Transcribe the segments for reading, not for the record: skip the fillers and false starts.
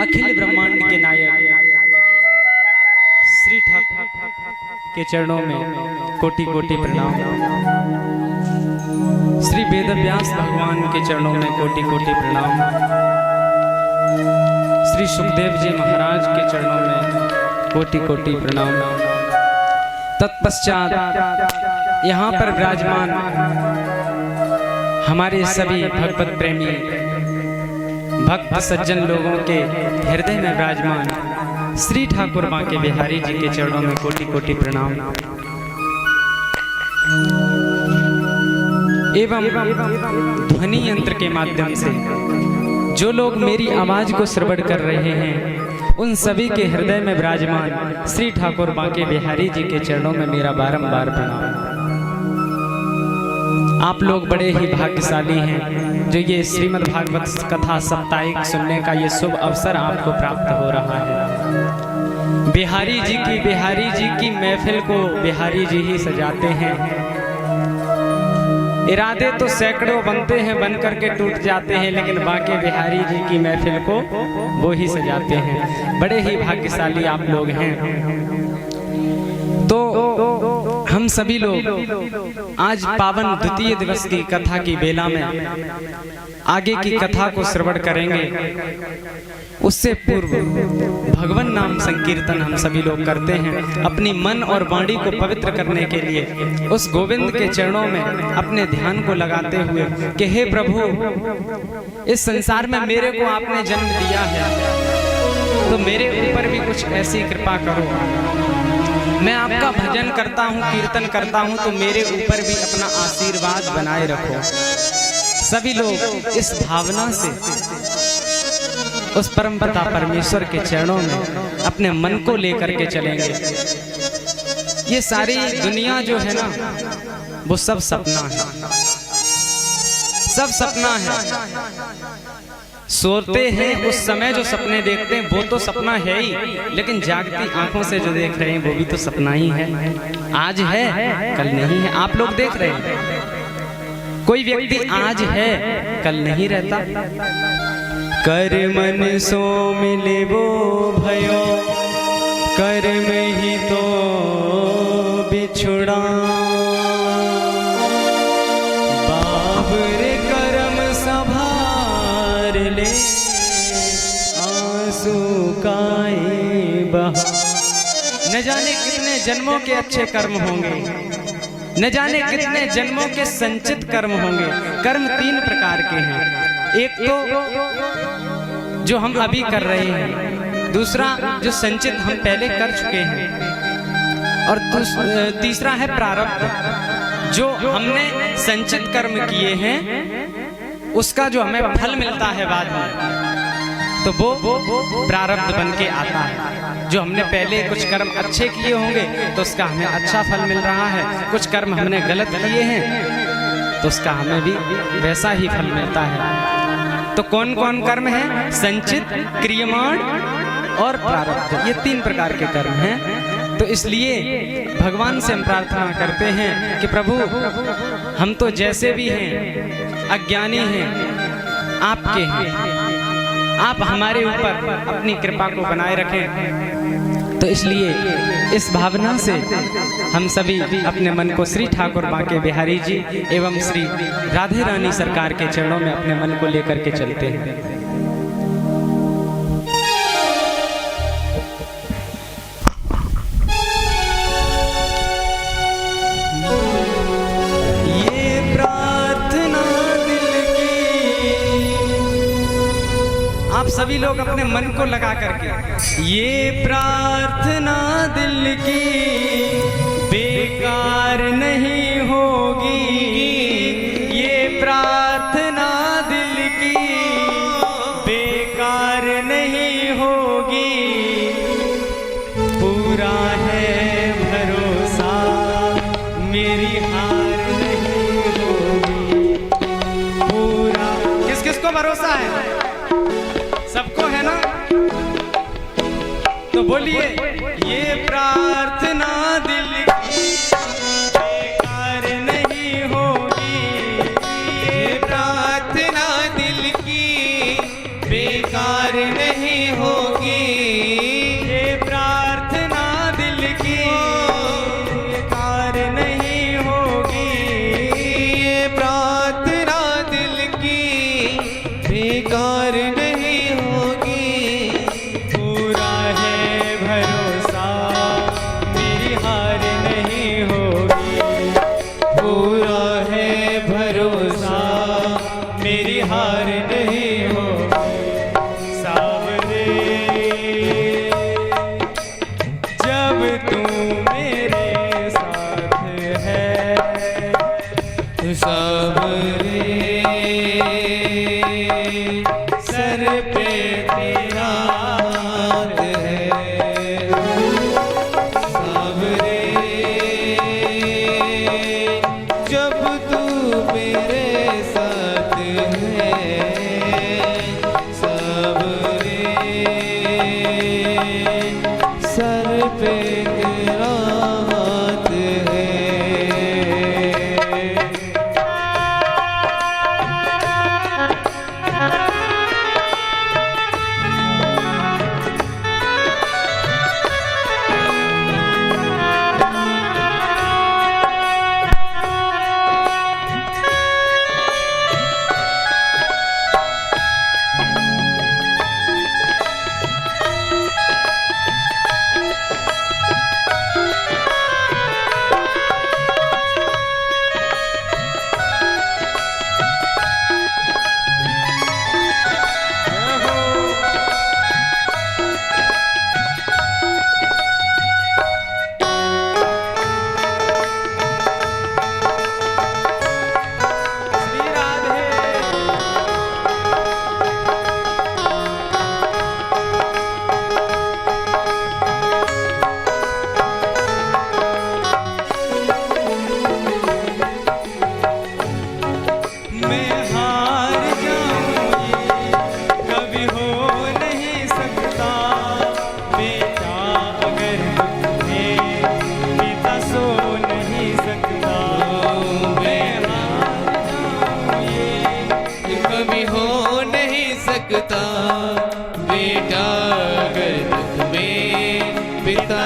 अखिल ब्रह्मांड के नायक श्री ठाकुर के चरणों में कोटि कोटि प्रणाम। श्री वेदव्यास भगवान के चरणों में कोटि कोटि प्रणाम। श्री सुखदेव जी महाराज के चरणों में कोटि कोटि प्रणाम। तत्पश्चात यहाँ पर विराजमान हमारे सभी भगवत प्रेमी भक्त सज्जन लोगों के हृदय में विराजमान श्री ठाकुर बांके बिहारी जी के चरणों में कोटि कोटि प्रणाम। एवं ध्वनि यंत्र के माध्यम से जो लोग मेरी आवाज को श्रवण कर रहे हैं उन सभी के हृदय में विराजमान श्री ठाकुर बांके बिहारी जी के चरणों में मेरा बारंबार प्रणाम। आप लोग बड़े ही भाग्यशाली हैं जो ये श्रीमद् भागवत कथा साप्ताहिक सुनने का ये शुभ अवसर आपको प्राप्त हो रहा है। बिहारी जी की महफिल को बिहारी जी ही सजाते हैं। इरादे तो सैकड़ों बनते हैं, बन करके टूट जाते हैं, लेकिन बांके बिहारी जी की महफिल को वो ही सजाते हैं। बड़े ही भाग्यशाली आप लोग हैं। तो हम सभी लोग आज पावन द्वितीय दिवस की कथा की बेला में आगे की कथा को श्रवण करेंगे। उससे पूर्व भगवान नाम संकीर्तन हम सभी लोग करते हैं अपनी मन और वाणी को पवित्र करने के लिए। उस गोविंद के चरणों में अपने ध्यान को लगाते हुए कि हे प्रभु, इस संसार में मेरे को आपने जन्म दिया है तो मेरे ऊपर भी कुछ ऐसी कृपा करो। मैं आपका भजन करता हूँ, कीर्तन करता हूँ, तो मेरे ऊपर भी अपना आशीर्वाद बनाए रखो। सभी लोग इस भावना से उस परमपिता परमेश्वर के चरणों में अपने मन को लेकर के चलेंगे। ये सारी दुनिया जो है ना वो सब सपना है, सब सपना है। सोते हैं उस समय जो सपने देखते हैं वो तो सपना है ही, लेकिन जागती आंखों से जो देख रहे हैं वो भी तो सपना ही है। आज है कल नहीं है। आप लोग देख रहे हैं कोई व्यक्ति आज है कल नहीं रहता। कर मन सो मिले वो भयो, कर में ही तो बिछुड़ा। बाबरे करम संभार ले आंसू काए बहा। न जाने कितने जन्मों के अच्छे कर्म होंगे, न जाने कितने जन्मों के संचित कर्म होंगे। कर्म तीन प्रकार के हैं। एक तो जो हम अभी कर रहे हैं, दूसरा जो संचित हम पहले कर चुके हैं, और तीसरा है प्रारब्ध। जो हमने संचित कर्म किए हैं उसका जो हमें फल मिलता है बाद में, तो वो प्रारब्ध बन के आता है। जो हमने पहले कुछ कर्म अच्छे किए होंगे तो उसका हमें अच्छा फल मिल रहा है। कुछ कर्म हमने गलत किए हैं तो उसका हमें भी वैसा ही फल मिलता है। तो कौन कौन कर्म है? संचित, क्रियमाण और प्रारब्ध। ये तीन प्रकार के कर्म हैं। तो इसलिए भगवान से हम प्रार्थना करते हैं कि प्रभु, हम तो जैसे भी हैं अज्ञानी हैं, आपके हैं, आप हमारे ऊपर अपनी कृपा को बनाए रखें। तो इसलिए इस भावना से हम सभी अपने मन को श्री ठाकुर बांके बिहारी जी एवं श्री राधे रानी सरकार के चरणों में अपने मन को लेकर के चलते हैं। आप सभी लोग अपने मन को लगा करके, ये प्रार्थना दिल की बेकार नहीं होगी, ये प्रार्थना दिल की बेकार नहीं होगी। पूरा है भरोसा मेरी हार नहीं होगी। पूरा किस किस को भरोसा है? सबको है ना? तो बोलिए, ये प्रार्थना दिल की बेकार नहीं होगी, ये प्रार्थना दिल की बेकार नहीं होगी।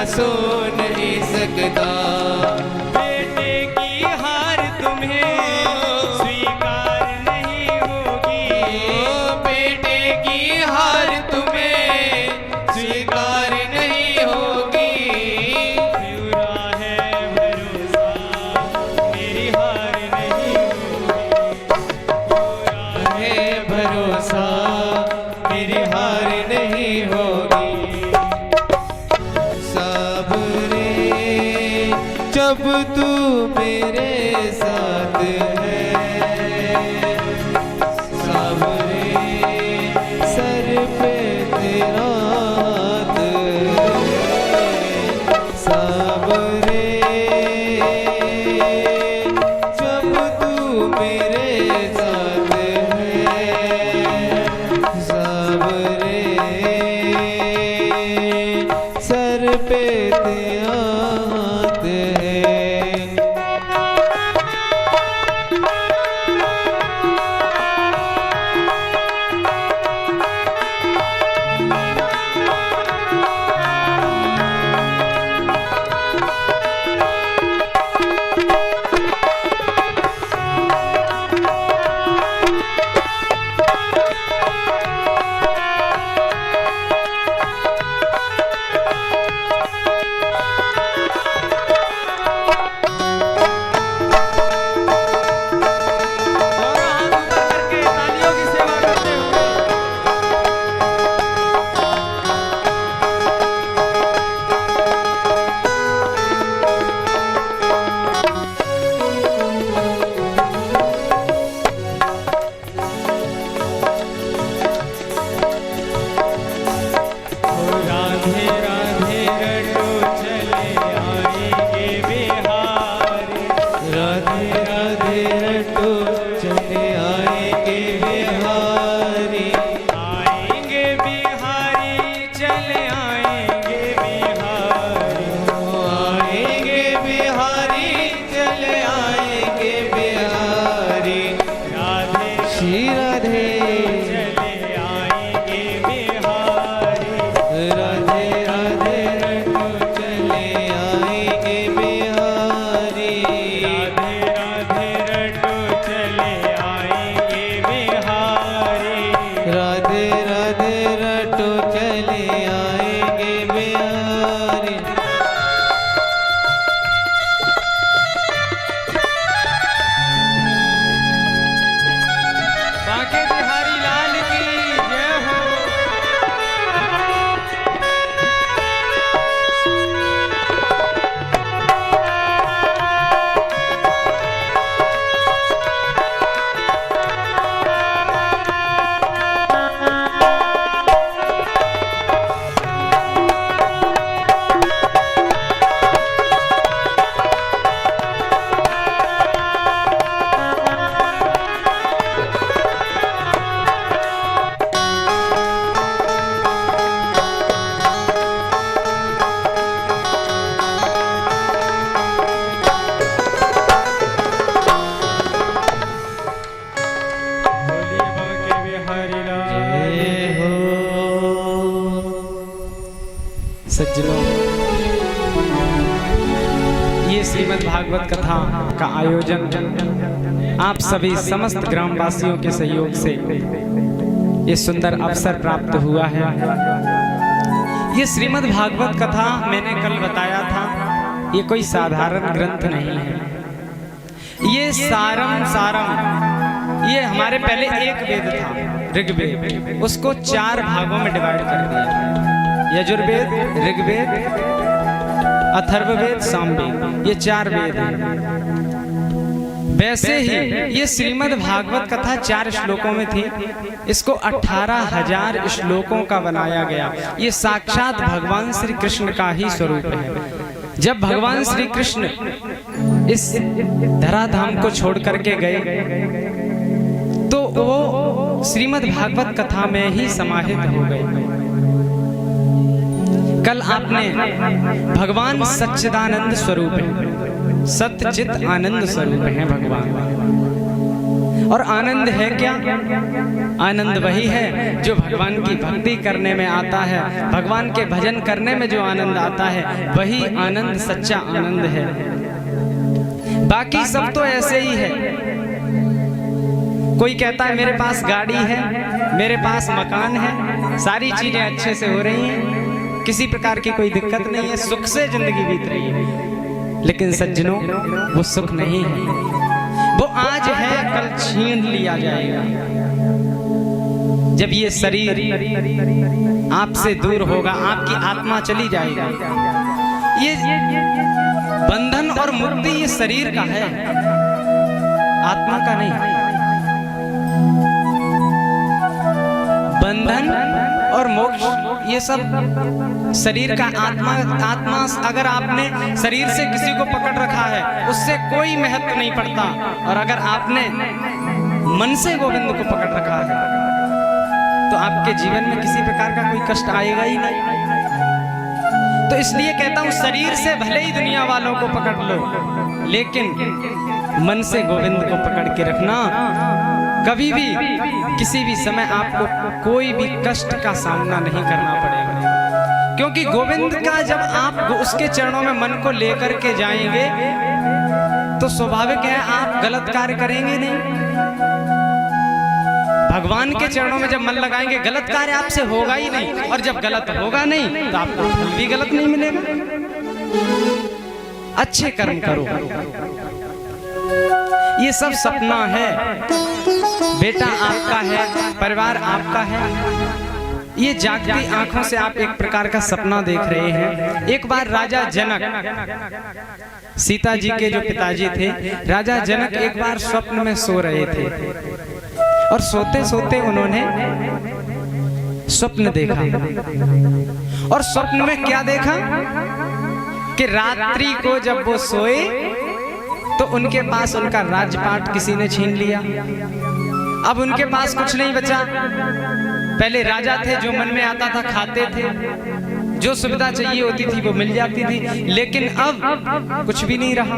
सो नहीं सकता। बेटे की हार तुम्हें स्वीकार नहीं होगी। बेटे की हार तुम्हें स्वीकार नहीं होगी। पूरा है भरोसा मेरी हार नहीं होगी। पूरा है भरोसा मेरी हार नहीं होगी। साबरे जब तू मेरे साथ है, साबरे सर पे तेरा हाथ है। साबरे जब तू मेरे साथ है, साबरे सर पे तेरा हाथ है। और हाथ ऊपर करके तालियों की सेवा करते हुए राधे राधे रटो चले आएंगे बिहारी। राधे राधे रटो चले आएंगे बिहारी। आएंगे बिहारी चले आएंगे बिहारी। आएंगे बिहारी चले आएंगे बिहारी। राधे श्री राधे चले आएंगे बिहारी। राधे राधे रटो चले आएंगे बिहारी। राधे राधे रटो चले आएंगे बिहारी। राधे राधे रटो चले आएंगे बिहारी। बांके बिहारी लाल की जय हो। बोलिए बांके बिहारी लाल जय हो। सज्जनों, ये श्रीमद् भागवत कथा का आयोजन आप सभी समस्त ग्रामवासियों के सहयोग से ये सुंदर अवसर प्राप्त हुआ है। ये श्रीमद् भागवत कथा मैंने कल बताया था, ये कोई साधारण ग्रंथ नहीं है। ये सारम ये हमारे पहले एक वेद था ऋग्वेद, उसको 4 भागों में डिवाइड कर दिया। यजुर्वेद, ऋग्वेद, अथर्ववेद, सामवेद, ये 4 वेद हैं। वैसे ही ये श्रीमद् भागवत कथा 4 श्लोकों में थी, इसको 18,000 श्लोकों का बनाया गया। ये साक्षात भगवान श्री कृष्ण का ही स्वरूप है। जब भगवान श्री कृष्ण इस धराधाम को छोड़ करके गए तो वो श्रीमद् भागवत कथा में ही समाहित हो गए। कल आपने भगवान सच्चिदानंद स्वरूप है, सत्यचित आनंद स्वरूप है भगवान। और आनंद है क्या? आनंद वही है जो भगवान की भक्ति करने में आता है, भगवान के भजन करने में जो आनंद आता है, वही आनंद सच्चा आनंद है। बाकी सब तो ऐसे ही है। कोई कहता है मेरे पास गाड़ी है, मेरे पास मकान है, सारी चीजें अच्छे से हो रही हैं, किसी प्रकार की कोई दिक्कत नहीं है, सुख से जिंदगी बीत रही है। लेकिन सज्जनों, वो सुख नहीं है, वो आज है कल छीन लिया जाएगा। जब ये शरीर आपसे दूर होगा, आपकी आत्मा चली जाएगी। ये बंधन और मुक्ति ये शरीर का है, आत्मा का नहीं। बंधन और मोक्ष ये सब शरीर का, आत्मा अगर आपने शरीर से किसी को पकड़ रखा है, उससे कोई महत्व नहीं पड़ता। और अगर आपने मन से गोविंद को पकड़ रखा है, तो आपके जीवन में किसी प्रकार का कोई कष्ट आएगा ही नहीं। तो इसलिए कहता हूं, शरीर से भले ही दुनिया वालों को पकड़ लो, लेकिन मन से गोविंद को पकड़ के रखना। कभी भी किसी भी समय आपको कोई भी कष्ट का सामना नहीं करना पड़ेगा, क्योंकि गोविंद का जब आप उसके चरणों में मन को लेकर के जाएंगे, तो स्वाभाविक है आप गलत कार्य करेंगे नहीं। भगवान के चरणों में जब मन लगाएंगे, गलत कार्य आपसे होगा ही नहीं। और जब गलत होगा नहीं, तो आपको फल भी गलत नहीं मिलेगा। अच्छे कर्म करो। ये सब सपना है। बेटा आपका है, परिवार आपका है। ये जागती आंखों से आप एक प्रकार का सपना देख रहे हैं। एक बार राजा जनक, सीता जी के जो पिताजी थे, राजा जनक एक बार स्वप्न में सो रहे थे, और सोते सोते उन्होंने स्वप्न देखा। और स्वप्न में क्या देखा कि रात्रि को जब वो सोए, तो उनके पास उनका राजपाट किसी ने छीन लिया। अब उनके पास कुछ नहीं बचा। पहले राजा थे, जो मन में आता था खाते थे, जो सुविधा चाहिए होती थी वो मिल जाती थी, लेकिन अब कुछ भी नहीं रहा।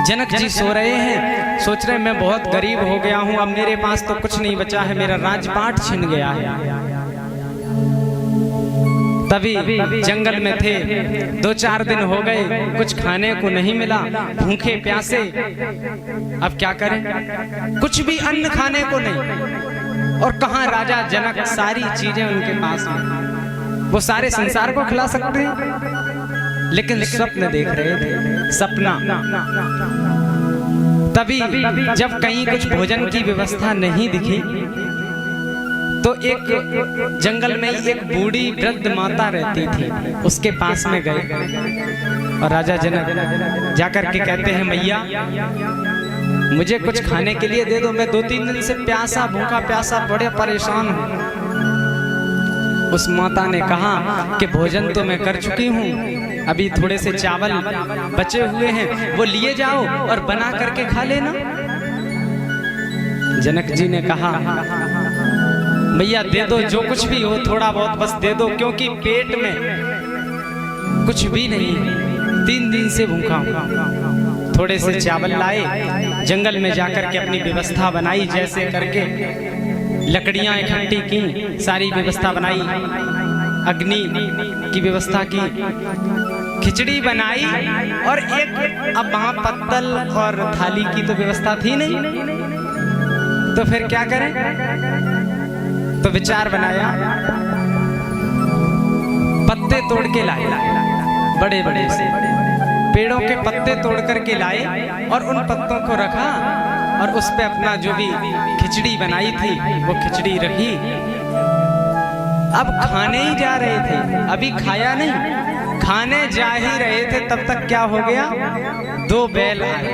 जनक जी सो रहे हैं, सोच रहे मैं बहुत गरीब हो गया हूं, अब मेरे पास तो कुछ नहीं बचा है, मेरा राजपाट छिन गया है। तभी जंगल में थे, 2-4 दिन हो गए, कुछ खाने को नहीं मिला, भूखे प्यासे। अब क्या करें? कुछ भी अन्न खाने को नहीं। और कहां राजा जनक, सारी चीजें उनके पास हैं, वो सारे संसार को खिला सकते हैं, लेकिन स्वप्न देख रहे थे, सपना। तभी जब कहीं कुछ भोजन की व्यवस्था नहीं दिखी, तो एक जंगल में एक बूढ़ी वृद्ध माता रहती थी, उसके पास में गए। और राजा जनक जाकर के कहते हैं, मैया मुझे कुछ खाने के लिए दे दो, मैं 2-3 दिन से प्यासा, भूखा प्यासा, बड़े परेशान हूँ। उस माता ने कहा कि भोजन तो मैं कर चुकी हूँ, अभी थोड़े से चावल बचे हुए हैं, वो लिए जाओ और बना करके खा लेना। जनक जी ने कहा, भैया दे दो, जो कुछ भी हो थोड़ा बहुत बस दे दो, क्योंकि पेट में कुछ भी नहीं है, 3 दिन से भूखा हूं। थोड़े से चावल लाए, जंगल में जाकर के अपनी व्यवस्था बनाई, जैसे करके लकड़ियां इकट्ठी की, सारी व्यवस्था बनाई, अग्नि की व्यवस्था की, खिचड़ी बनाई, और एक अब वहां पत्तल और थाली की तो व्यवस्था थी नहीं, तो फिर क्या करें? तो विचार बनाया, पत्ते तोड़ के लाए, बड़े बड़े से पेड़ों के पत्ते तोड़ करके लाए, और उन पत्तों को रखा, और उस पे अपना जो भी खिचड़ी बनाई थी वो खिचड़ी रखी। अब खाने ही जा रहे थे, अभी खाया नहीं, खाने जा ही रहे थे, तब तक क्या हो गया? 2 बैल आए,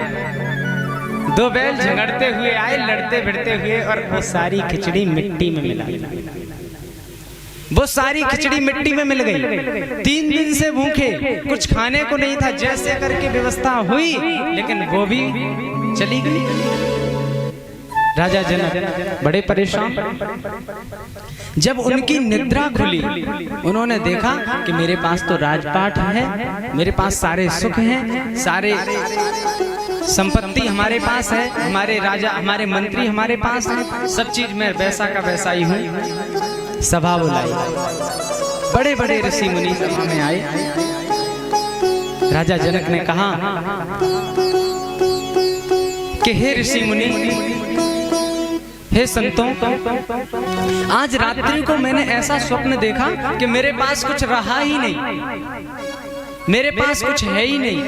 2 बैल झगड़ते हुए आए, लड़ते भिड़ते हुए, और वो सारी खिचड़ी मिट्टी में मिला। वो सारी खिचड़ी मिट्टी में मिल गई। 3 दिन से भूखे, कुछ खाने को नहीं था, जैसे करके व्यवस्था हुई, लेकिन वो भी चली गई। राजा जनक बड़े परेशान। जब उनकी निद्रा खुली, उन्होंने देखा कि मेरे पास तो राजपाट है, मेरे पास सारे सुख हैं, सारे संपत्ति हमारे पास है, हमारे राजा हमारे मंत्री हमारे पास है, सब चीज मैं वैसा का वैसा ही हूँ। सभा बुलाई, बड़े बड़े ऋषि मुनि सभा में आए। राजा जनक ने कहा कि हे ऋषि मुनि, हे संतों, आज रात्रि को मैंने ऐसा स्वप्न देखा कि मेरे पास कुछ रहा ही नहीं, मेरे पास कुछ है ही नहीं,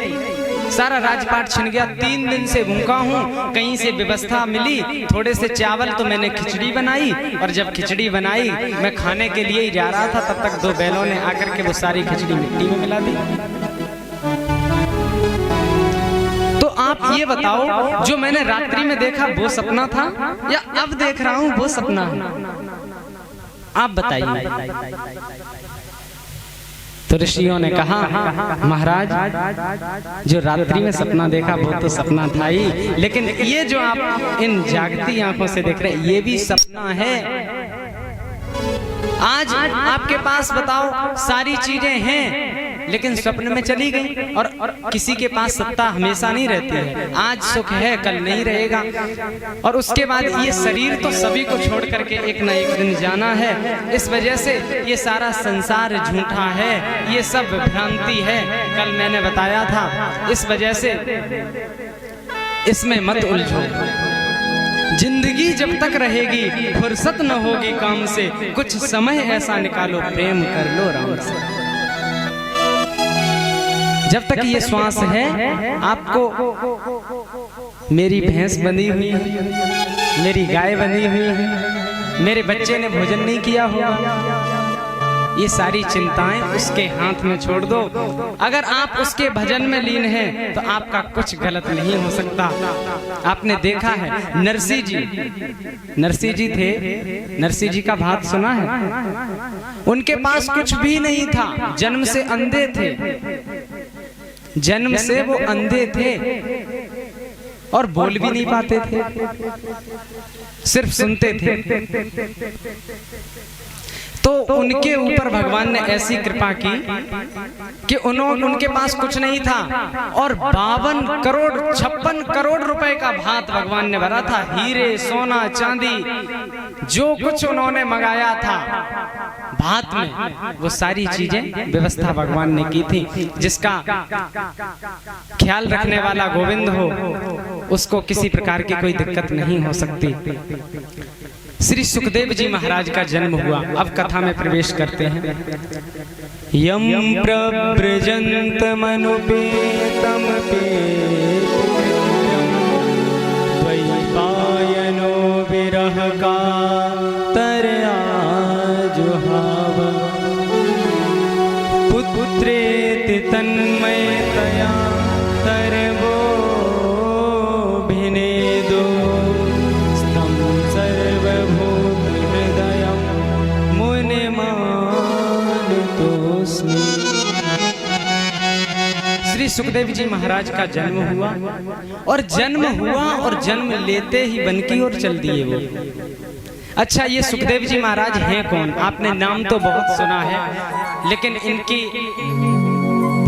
सारा राजपाट छिन गया। 3 दिन से भूखा हूँ, कहीं से व्यवस्था मिली, थोड़े से चावल तो मैंने खिचड़ी बनाई, और जब खिचड़ी बनाई मैं खाने के लिए ही जा रहा था, तब तक 2 बैलों ने आकर के वो सारी खिचड़ी मिट्टी में मिला दी। तो आप ये बताओ, जो मैंने रात्रि में देखा वो सपना था या अब देख रहा हूँ वो सपना है? आप बताइए। तो ऋषियों ने कहा, महाराज, जो रात्रि में सपना देखा वो तो सपना था ही, लेकिन ये जो आप इन जागती आंखों से देख रहे हैं ये भी सपना है। आज आपके पास बताओ सारी चीजें हैं, लेकिन स्वप्न में चली गई। और किसी के पास सत्ता हमेशा नहीं रहती है, आज सुख है कल नहीं रहेगा, और उसके बाद ये शरीर तो सभी को छोड़ करके एक न एक दिन जाना है। इस वजह से ये सारा संसार झूठा है, ये सब भ्रांति है, कल मैंने बताया था। इस वजह से इसमें मत उलझो, जिंदगी जब तक रहेगी फुर्सत न होगी काम से, कुछ समय ऐसा निकालो प्रेम कर लो राम से। जब तक ये श्वास है, आपको मेरी भैंस बंधी हुई है, मेरी गाय बंधी हुई है, मेरे बच्चे ने भोजन नहीं किया होगा, ये सारी चिंताएं उसके हाथ में छोड़ दो। अगर आप उसके भजन में लीन हैं तो आपका कुछ गलत नहीं हो सकता। आपने देखा है नरसिंह जी थे, नरसिंह जी का बात सुना है? उनके पास कुछ भी नहीं था, जन्म से अंधे थे, जन्म से वो अंधे थे और बोल भी नहीं पाते थे, सिर्फ सुनते थे। तो उनके ऊपर भगवान ने ऐसी कृपा की कि उनके पास कुछ नहीं था, और 56 करोड़ रुपए का भात भगवान ने भरा था, हीरे सोना चांदी जो कुछ उन्होंने मंगाया था भात में, वो सारी चीजें व्यवस्था भगवान ने की थी। जिसका ख्याल रखने वाला गोविंद हो, उसको किसी प्रकार की कोई दिक्कत नहीं हो सकती। श्री सुखदेव जी महाराज का जन्म हुआ। अब कथा में प्रवेश करते हैं। यम प्रव्रजंत मनुपेतम द्वैपायनो विरह का तरया जुहाव पुत्रेति तन्मयतया तरवो भिनेदो श्री सुखदेव जी महाराज का जन्म हुआ, और जन्म हुआ और जन्म लेते ही वन की ओर चल दिए वो। अच्छा, ये सुखदेव जी महाराज हैं कौन? आपने नाम तो बहुत सुना है, लेकिन इनकी